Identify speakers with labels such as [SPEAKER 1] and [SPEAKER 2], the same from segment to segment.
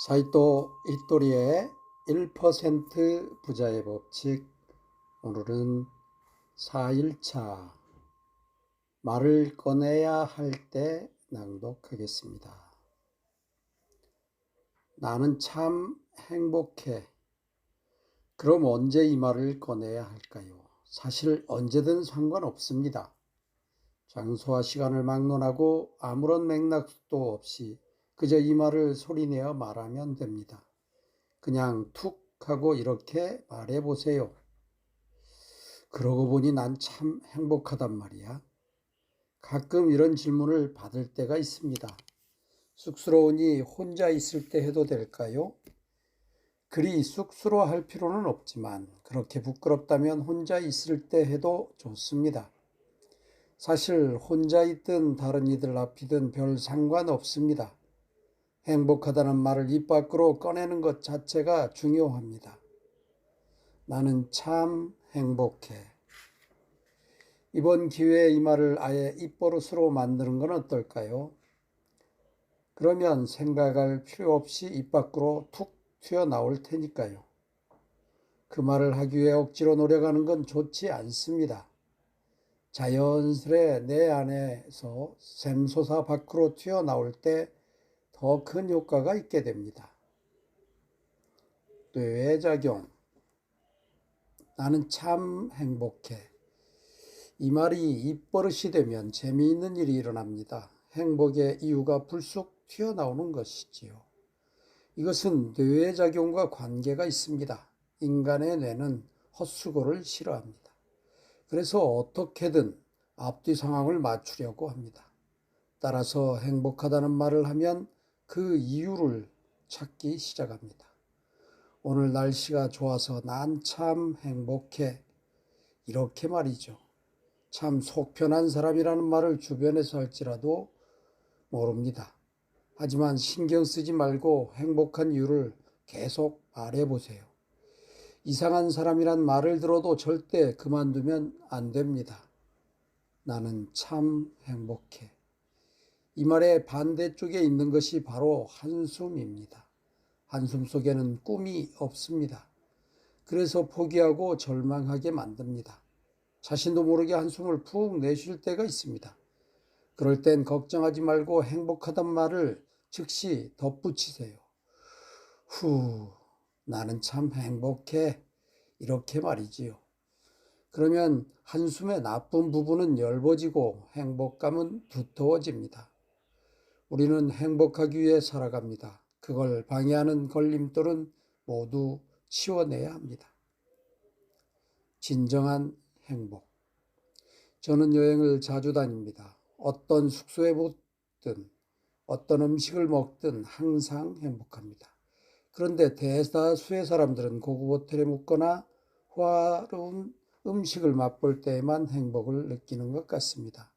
[SPEAKER 1] 사이토 이토리의 1% 부자의 법칙. 오늘은 4일차 말을 꺼내야 할 때 낭독하겠습니다. 나는 참 행복해. 그럼 언제 이 말을 꺼내야 할까요? 사실 언제든 상관없습니다. 장소와 시간을 막론하고 아무런 맥락도 없이 그저 이 말을 소리내어 말하면 됩니다. 그냥 툭 하고 이렇게 말해보세요. 그러고 보니 난 참 행복하단 말이야. 가끔 이런 질문을 받을 때가 있습니다. 쑥스러우니 혼자 있을 때 해도 될까요? 그리 쑥스러워할 필요는 없지만 그렇게 부끄럽다면 혼자 있을 때 해도 좋습니다. 사실 혼자 있든 다른 이들 앞이든 별 상관없습니다. 행복하다는 말을 입 밖으로 꺼내는 것 자체가 중요합니다. 나는 참 행복해. 이번 기회에 이 말을 아예 입버릇으로 만드는 건 어떨까요? 그러면 생각할 필요 없이 입 밖으로 툭 튀어나올 테니까요. 그 말을 하기 위해 억지로 노력하는 건 좋지 않습니다. 자연스레 내 안에서 샘솟아 밖으로 튀어나올 때 더 큰 효과가 있게 됩니다. 뇌작용. 나는 참 행복해. 이 말이 입버릇이 되면 재미있는 일이 일어납니다. 행복의 이유가 불쑥 튀어나오는 것이지요. 이것은 뇌작용과 관계가 있습니다. 인간의 뇌는 헛수고를 싫어합니다. 그래서 어떻게든 앞뒤 상황을 맞추려고 합니다. 따라서 행복하다는 말을 하면 그 이유를 찾기 시작합니다. 오늘 날씨가 좋아서 난 참 행복해. 이렇게 말이죠. 참 속 편한 사람이라는 말을 주변에서 할지라도 모릅니다. 하지만 신경 쓰지 말고 행복한 이유를 계속 말해보세요. 이상한 사람이란 말을 들어도 절대 그만두면 안 됩니다. 나는 참 행복해. 이 말의 반대쪽에 있는 것이 바로 한숨입니다. 한숨 속에는 꿈이 없습니다. 그래서 포기하고 절망하게 만듭니다. 자신도 모르게 한숨을 푹 내쉴 때가 있습니다. 그럴 땐 걱정하지 말고 행복하단 말을 즉시 덧붙이세요. 나는 참 행복해. 이렇게 말이지요. 그러면 한숨의 나쁜 부분은 엷어지고 행복감은 두터워집니다. 우리는 행복하기 위해 살아갑니다. 그걸 방해하는 걸림돌은 모두 치워내야 합니다. 진정한 행복. 저는 여행을 자주 다닙니다. 어떤 숙소에 묵든 어떤 음식을 먹든 항상 행복합니다. 그런데 대다수의 사람들은 고급 호텔에 묵거나 호화로운 음식을 맛볼 때에만 행복을 느끼는 것 같습니다.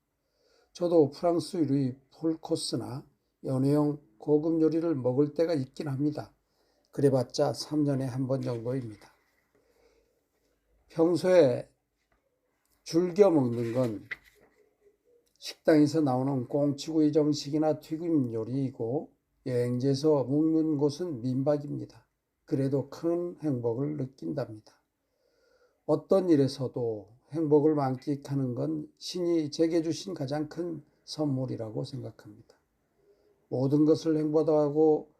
[SPEAKER 1] 저도 프랑스 요리 풀코스나 연회용 고급 요리를 먹을 때가 있긴 합니다. 그래봤자 3년에 한 번 정도입니다. 평소에 즐겨 먹는 건 식당에서 나오는 꽁치구이 정식이나 튀김 요리이고 여행지에서 묵는 곳은 민박입니다. 그래도 큰 행복을 느낀답니다. 어떤 일에서도 행복을 만끽하는 건 신이 제게 주신 가장 큰 선물이라고 생각합니다. 모든 것을 행복하다고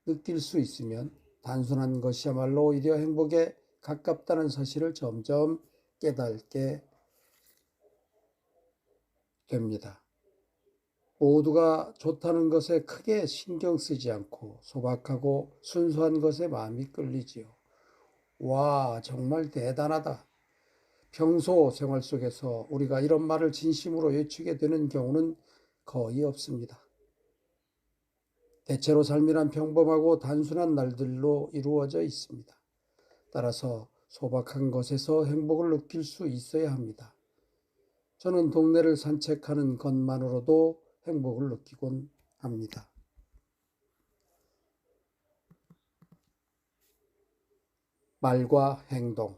[SPEAKER 1] 느낄 수 있으면 단순한 것이야말로 오히려 행복에 가깝다는 사실을 점점 깨닫게 됩니다. 모두가 좋다는 것에 크게 신경 쓰지 않고 소박하고 순수한 것에 마음이 끌리지요. 와, 정말 대단하다. 평소 생활 속에서 우리가 이런 말을 진심으로 외치게 되는 경우는 거의 없습니다. 대체로 삶이란 평범하고 단순한 날들로 이루어져 있습니다. 따라서 소박한 것에서 행복을 느낄 수 있어야 합니다. 저는 동네를 산책하는 것만으로도 행복을 느끼곤 합니다. 말과 행동.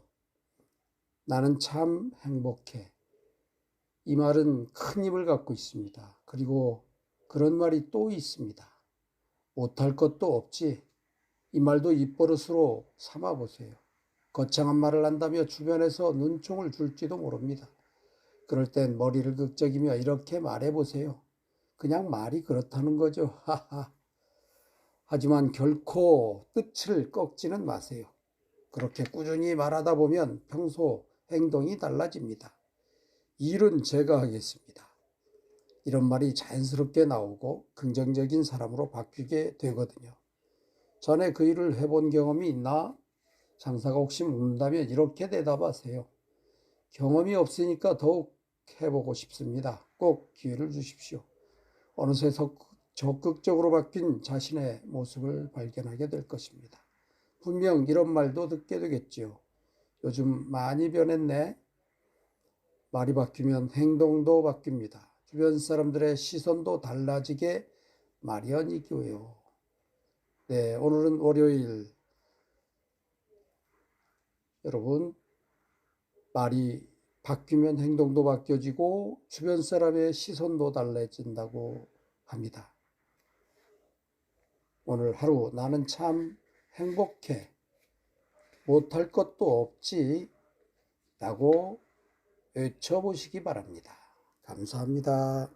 [SPEAKER 1] 나는 참 행복해. 이 말은 큰 힘을 갖고 있습니다. 그리고 그런 말이 또 있습니다. 못할 것도 없지. 이 말도 입버릇으로 삼아 보세요. 거창한 말을 한다며 주변에서 눈총을 줄지도 모릅니다. 그럴 땐 머리를 극적이며 이렇게 말해 보세요. 그냥 말이 그렇다는 거죠. 하하. 하지만 결코 뜻을 꺾지는 마세요. 그렇게 꾸준히 말하다 보면 평소 행동이 달라집니다. 일은 제가 하겠습니다. 이런 말이 자연스럽게 나오고 긍정적인 사람으로 바뀌게 되거든요. 전에 그 일을 해본 경험이 있나? 장사가 혹시 묻는다면 이렇게 대답하세요. 경험이 없으니까 더욱 해보고 싶습니다. 꼭 기회를 주십시오. 어느새 적극적으로 바뀐 자신의 모습을 발견하게 될 것입니다. 분명 이런 말도 듣게 되겠지요. 요즘 많이 변했네. 말이 바뀌면 행동도 바뀝니다. 주변 사람들의 시선도 달라지게 마련이고요. 네, 오늘은 월요일. 여러분, 말이 바뀌면 행동도 바뀌어지고 주변 사람의 시선도 달라진다고 합니다. 오늘 하루 나는 참 행복해. 못할 것도 없지. 라고 외쳐보시기 바랍니다. 감사합니다.